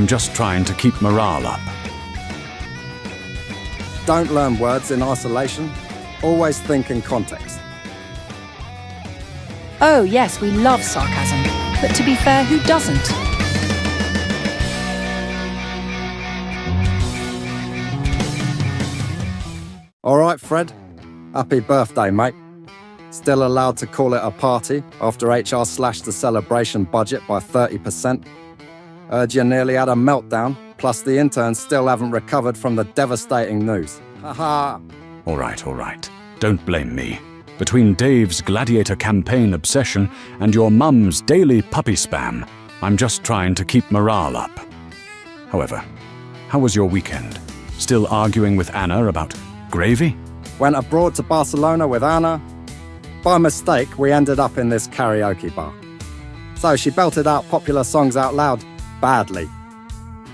I'm just trying to keep morale up. Don't learn words in isolation. Always think in context. Oh yes, we love sarcasm. But to be fair, who doesn't? All right, Fred. Happy birthday, mate. Still allowed to call it a party after HR slashed the celebration budget by 30%. Heard you nearly had a meltdown, plus the interns still haven't recovered from the devastating news. Haha. All right. Don't blame me. Between Dave's gladiator campaign obsession and your mum's daily puppy spam, I'm just trying to keep morale up. However, how was your weekend? Still arguing with Anna about gravy? Went abroad to Barcelona with Anna. By mistake, we ended up in this karaoke bar. So she belted out popular songs out loud, badly.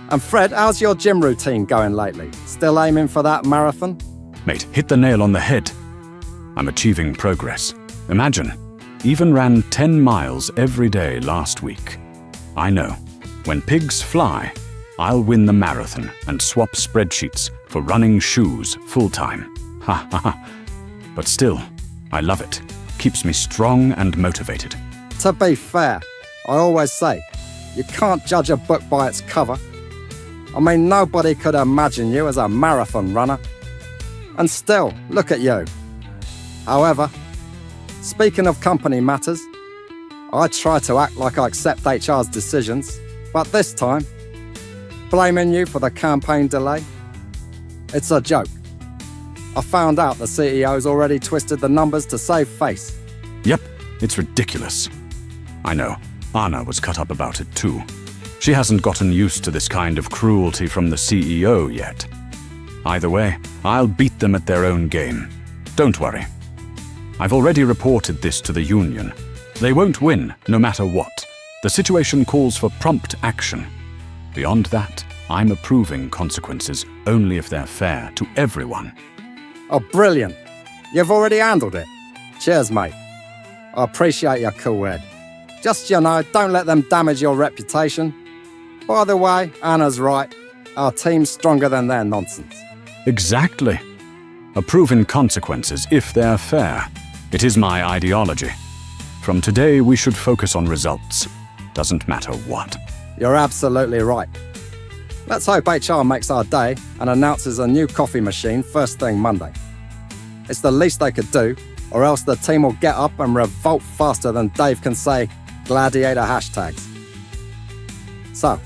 And Fred, how's your gym routine going lately? Still aiming for that marathon? Mate, hit the nail on the head. I'm achieving progress. Imagine, even ran 10 miles every day last week. I know, when pigs fly, I'll win the marathon and swap spreadsheets for running shoes full-time. Ha ha ha. But still, I love it. Keeps me strong and motivated. To be fair, I always say, you can't judge a book by its cover. I mean, nobody could imagine you as a marathon runner. And still, look at you. However, speaking of company matters, I try to act like I accept HR's decisions, but this time, blaming you for the campaign delay? It's a joke. I found out the CEO's already twisted the numbers to save face. Yep, it's ridiculous. I know, Anna was cut up about it too. She hasn't gotten used to this kind of cruelty from the CEO yet. Either way, I'll beat them at their own game. Don't worry. I've already reported this to the union. They won't win, no matter what. The situation calls for prompt action. Beyond that, I'm approving consequences only if they're fair to everyone. Oh, brilliant. You've already handled it. Cheers, mate. I appreciate your cool head. Just, don't let them damage your reputation. By the way, Anna's right. Our team's stronger than their nonsense. Exactly. Approving consequences if they're fair. It is my ideology. From today, we should focus on results. Doesn't matter what. You're absolutely right. Let's hope HR makes our day and announces a new coffee machine first thing Monday. It's the least they could do, or else the team will get up and revolt faster than Dave can say gladiator hashtags. So,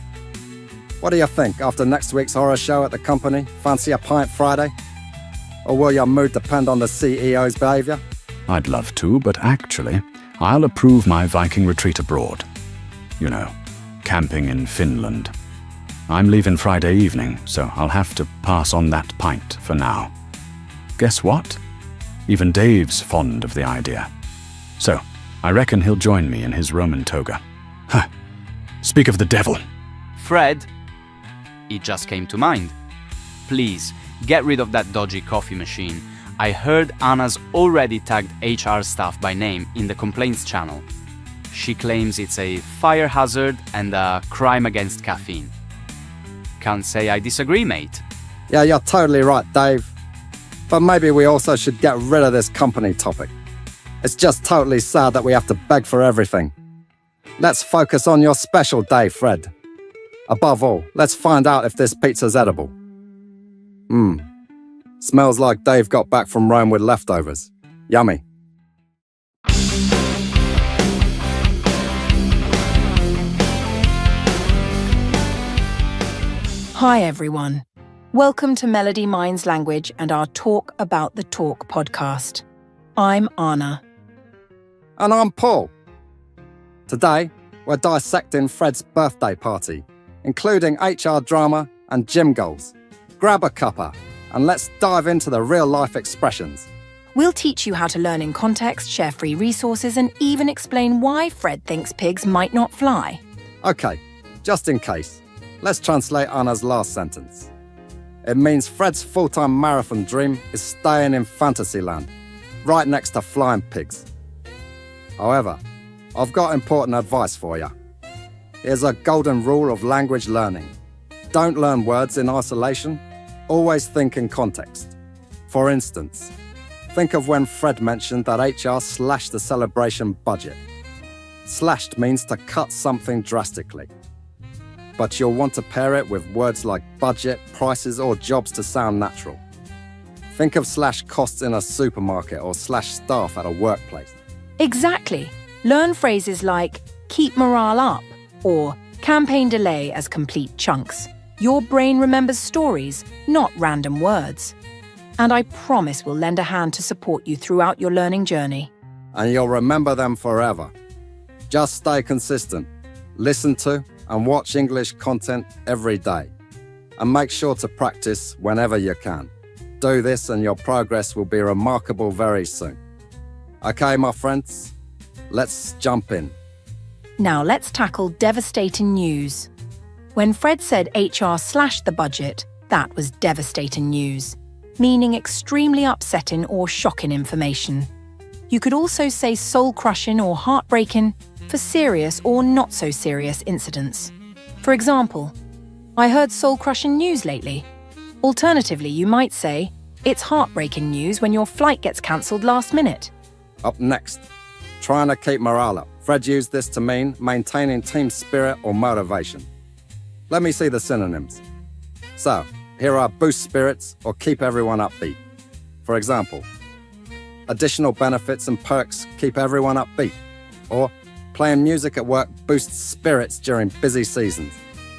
what do you think after next week's horror show at the company? Fancy a pint Friday? Or will your mood depend on the CEO's behaviour? I'd love to, but actually, I'll approve my Viking retreat abroad. You know, camping in Finland. I'm leaving Friday evening, so I'll have to pass on that pint for now. Guess what? Even Dave's fond of the idea. So, I reckon he'll join me in his Roman toga. Huh. Speak of the devil. Fred, it just came to mind. Please, get rid of that dodgy coffee machine. I heard Anna's already tagged HR staff by name in the complaints channel. She claims it's a fire hazard and a crime against caffeine. Can't say I disagree, mate. Yeah, you're totally right, Dave. But maybe we also should get rid of this company topic. It's just totally sad that we have to beg for everything. Let's focus on your special day, Fred. Above all, let's find out if this pizza's edible. Smells like Dave got back from Rome with leftovers. Yummy. Hi everyone. Welcome to Melody Minds Language and our Talk About the Talk podcast. I'm Anna. And I'm Paul. Today, we're dissecting Fred's birthday party, including HR drama and gym goals. Grab a cuppa and let's dive into the real-life expressions. We'll teach you how to learn in context, share free resources, and even explain why Fred thinks pigs might not fly. Okay, just in case, let's translate Anna's last sentence. It means Fred's full-time marathon dream is staying in Fantasyland, right next to flying pigs. However, I've got important advice for you. Here's a golden rule of language learning. don't learn words in isolation. Always think in context. For instance, think of when Fred mentioned that HR slashed the celebration budget. Slashed means to cut something drastically. But you'll want to pair it with words like budget, prices, or jobs to sound natural. Think of slash costs in a supermarket or slash staff at a workplace. Exactly. Learn phrases like keep morale up or campaign delay as complete chunks. Your brain remembers stories, not random words. And I promise we'll lend a hand to support you throughout your learning journey. And you'll remember them forever. Just stay consistent. Listen to and watch English content every day. And make sure to practice whenever you can. Do this and your progress will be remarkable very soon. Okay, my friends, let's jump in. Now let's tackle devastating news. When Fred said HR slashed the budget, that was devastating news, meaning extremely upsetting or shocking information. You could also say soul-crushing or heartbreaking for serious or not-so-serious incidents. For example, I heard soul-crushing news lately. Alternatively, you might say, it's heartbreaking news when your flight gets cancelled last minute. Up next, trying to keep morale up. Fred used this to mean maintaining team spirit or motivation. Let me see the synonyms. So, here are boost spirits or keep everyone upbeat. For example, additional benefits and perks keep everyone upbeat. Or playing music at work boosts spirits during busy seasons.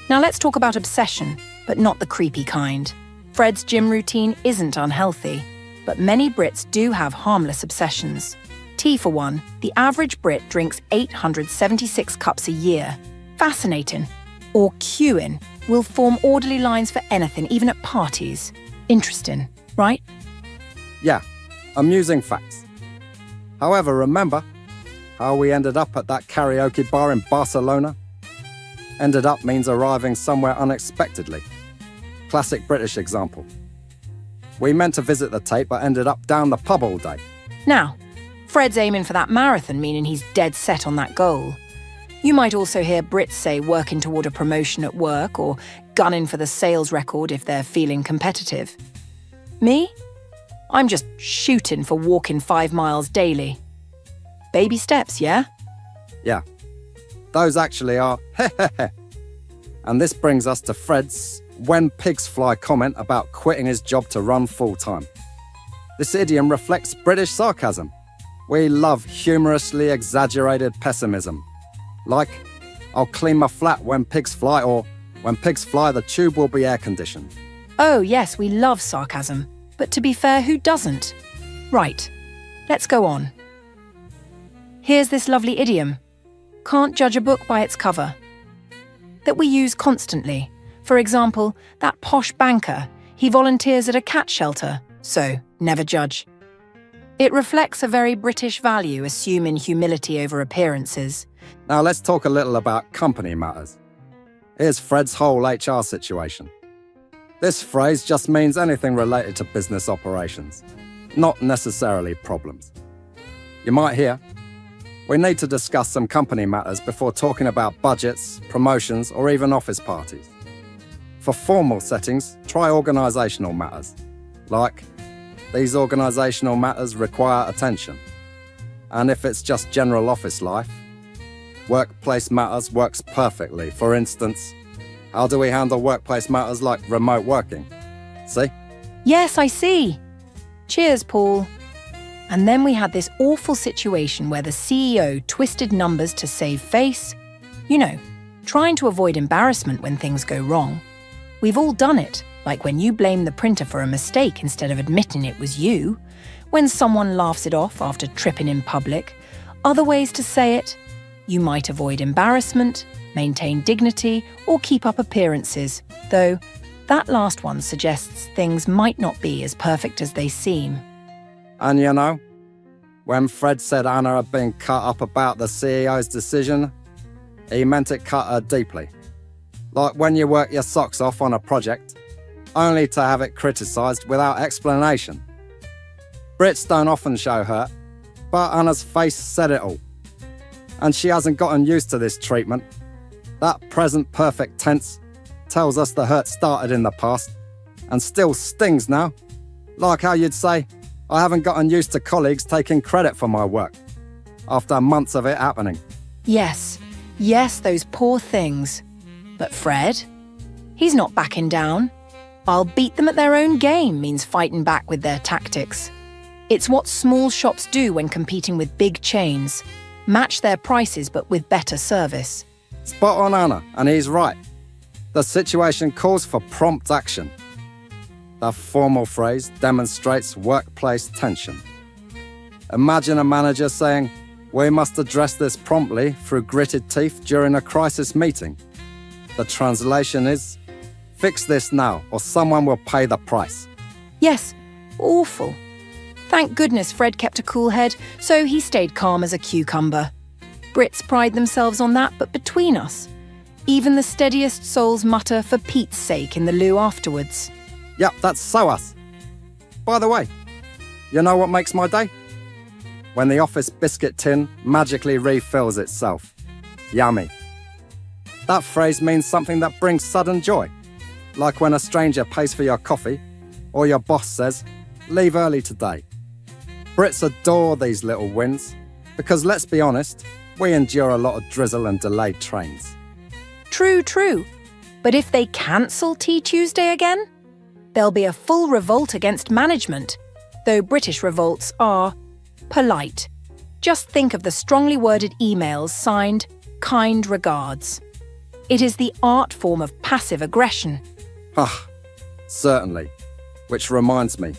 Now let's talk about obsession, but not the creepy kind. Fred's gym routine isn't unhealthy, but many Brits do have harmless obsessions. Tea for one, the average Brit drinks 876 cups a year. Fascinating. Or queuing will form orderly lines for anything, even at parties. Interesting, right? Yeah, amusing facts. However, remember how we ended up at that karaoke bar in Barcelona? Ended up means arriving somewhere unexpectedly. Classic British example. We meant to visit the tape but ended up down the pub all day. Now, Fred's aiming for that marathon, meaning he's dead set on that goal. You might also hear Brits say working toward a promotion at work or gunning for the sales record if they're feeling competitive. Me? I'm just shooting for walking 5 miles daily. Baby steps, yeah? Yeah, those actually are heh. And this brings us to Fred's when pigs fly comment about quitting his job to run full-time. This idiom reflects British sarcasm. We love humorously exaggerated pessimism. Like, I'll clean my flat when pigs fly, or when pigs fly, the tube will be air-conditioned. Oh, yes, we love sarcasm. But to be fair, who doesn't? Right, let's go on. Here's this lovely idiom. Can't judge a book by its cover. That we use constantly. For example, that posh banker, he volunteers at a cat shelter, so never judge. It reflects a very British value, assuming humility over appearances. Now let's talk a little about company matters. Here's Fred's whole HR situation. This phrase just means anything related to business operations, not necessarily problems. You might hear, we need to discuss some company matters before talking about budgets, promotions, or even office parties. For formal settings, try organisational matters, like these organisational matters require attention. And if it's just general office life, workplace matters works perfectly. For instance, how do we handle workplace matters like remote working? See? Yes, I see. Cheers, Paul. And then we had this awful situation where the CEO twisted numbers to save face. You know, trying to avoid embarrassment when things go wrong. We've all done it, like when you blame the printer for a mistake instead of admitting it was you, when someone laughs it off after tripping in public. Other ways to say it, you might avoid embarrassment, maintain dignity, or keep up appearances, though that last one suggests things might not be as perfect as they seem. And you know, when Fred said Anna had been cut up about the CEO's decision, he meant it cut her deeply. Like when you work your socks off on a project, only to have it criticised without explanation. Brits don't often show hurt, but Anna's face said it all. And she hasn't gotten used to this treatment. That present perfect tense tells us the hurt started in the past and still stings now. Like how you'd say, I haven't gotten used to colleagues taking credit for my work after months of it happening. Yes, those poor things. But Fred? He's not backing down. I'll beat them at their own game means fighting back with their tactics. It's what small shops do when competing with big chains. Match their prices but with better service. Spot on, Anna, and he's right. The situation calls for prompt action. The formal phrase demonstrates workplace tension. Imagine a manager saying, "We must address this promptly through gritted teeth during a crisis meeting." The translation is, "Fix this now or someone will pay the price." Yes, awful. Thank goodness Fred kept a cool head, so he stayed calm as a cucumber. Brits pride themselves on that, but between us, even the steadiest souls mutter for Pete's sake in the loo afterwards. Yep, that's so us. By the way, you know what makes my day? When the office biscuit tin magically refills itself. Yummy. That phrase means something that brings sudden joy, like when a stranger pays for your coffee, or your boss says, "Leave early today." Brits adore these little wins, because let's be honest, we endure a lot of drizzle and delayed trains. True. But if they cancel Tea Tuesday again, there'll be a full revolt against management, though British revolts are polite. Just think of the strongly worded emails signed "kind regards." It is the art form of passive aggression. Certainly. Which reminds me,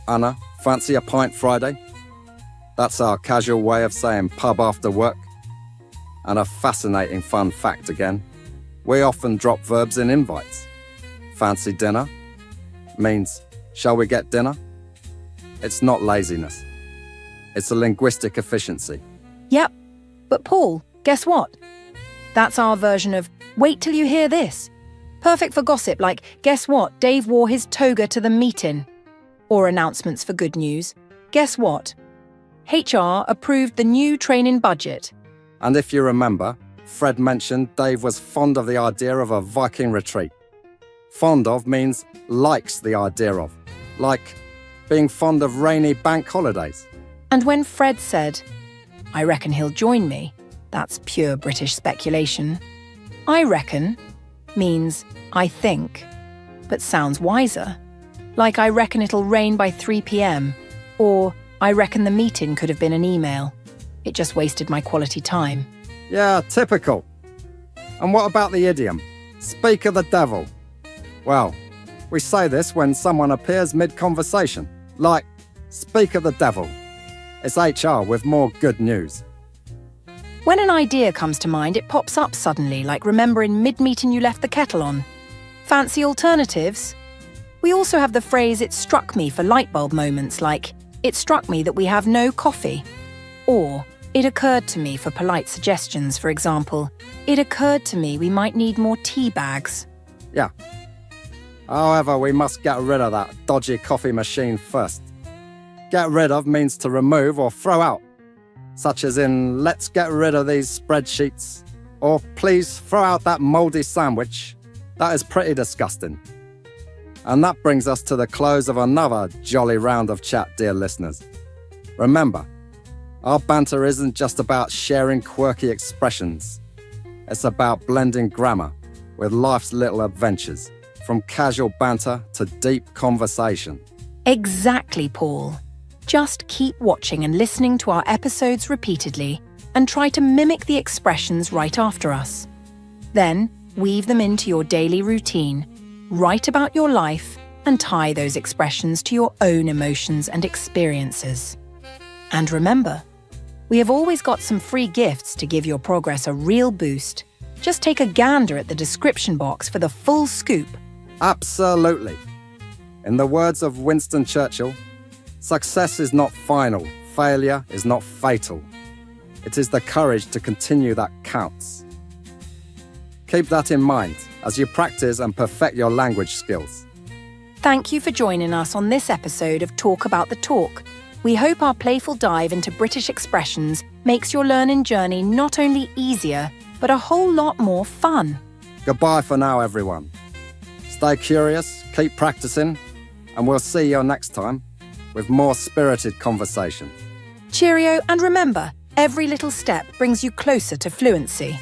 Anna, fancy a pint Friday? That's our casual way of saying pub after work. And a fascinating fun fact again, we often drop verbs in invites. Fancy dinner means, shall we get dinner? It's not laziness. It's a linguistic efficiency. Yep, but Paul, guess what? That's our version of wait till you hear this. Perfect for gossip like, guess what, Dave wore his toga to the meeting. Or announcements for good news. Guess what? HR approved the new training budget. And if you remember, Fred mentioned Dave was fond of the idea of a Viking retreat. Fond of means likes the idea of, like being fond of rainy bank holidays. And when Fred said, "I reckon he'll join me," that's pure British speculation. "I reckon" means "I think," but sounds wiser. Like "I reckon it'll rain by 3 p.m. or "I reckon the meeting could have been an email. It just wasted my quality time." Yeah, typical. And what about the idiom, speak of the devil? Well, we say this when someone appears mid-conversation, like, speak of the devil. It's HR with more good news. When an idea comes to mind, it pops up suddenly, like remembering mid-meeting you left the kettle on. Fancy alternatives? We also have the phrase "it struck me" for light bulb moments, like "it struck me that we have no coffee." Or "it occurred to me" for polite suggestions, for example, "it occurred to me we might need more tea bags." Yeah. However, we must get rid of that dodgy coffee machine first. Get rid of means to remove or throw out, such as in, let's get rid of these spreadsheets, or please throw out that mouldy sandwich. That is pretty disgusting. And that brings us to the close of another jolly round of chat, dear listeners. Remember, our banter isn't just about sharing quirky expressions. It's about blending grammar with life's little adventures, from casual banter to deep conversation. Exactly, Paul. Just keep watching and listening to our episodes repeatedly and try to mimic the expressions right after us. Then, weave them into your daily routine, write about your life, and tie those expressions to your own emotions and experiences. And remember, we have always got some free gifts to give your progress a real boost. Just take a gander at the description box for the full scoop. Absolutely. In the words of Winston Churchill, success is not final, failure is not fatal. It is the courage to continue that counts. Keep that in mind as you practice and perfect your language skills. Thank you for joining us on this episode of Talk About the Talk. We hope our playful dive into British expressions makes your learning journey not only easier, but a whole lot more fun. Goodbye for now, everyone. Stay curious, keep practicing, and we'll see you next time with more spirited conversation. Cheerio, and remember, every little step brings you closer to fluency.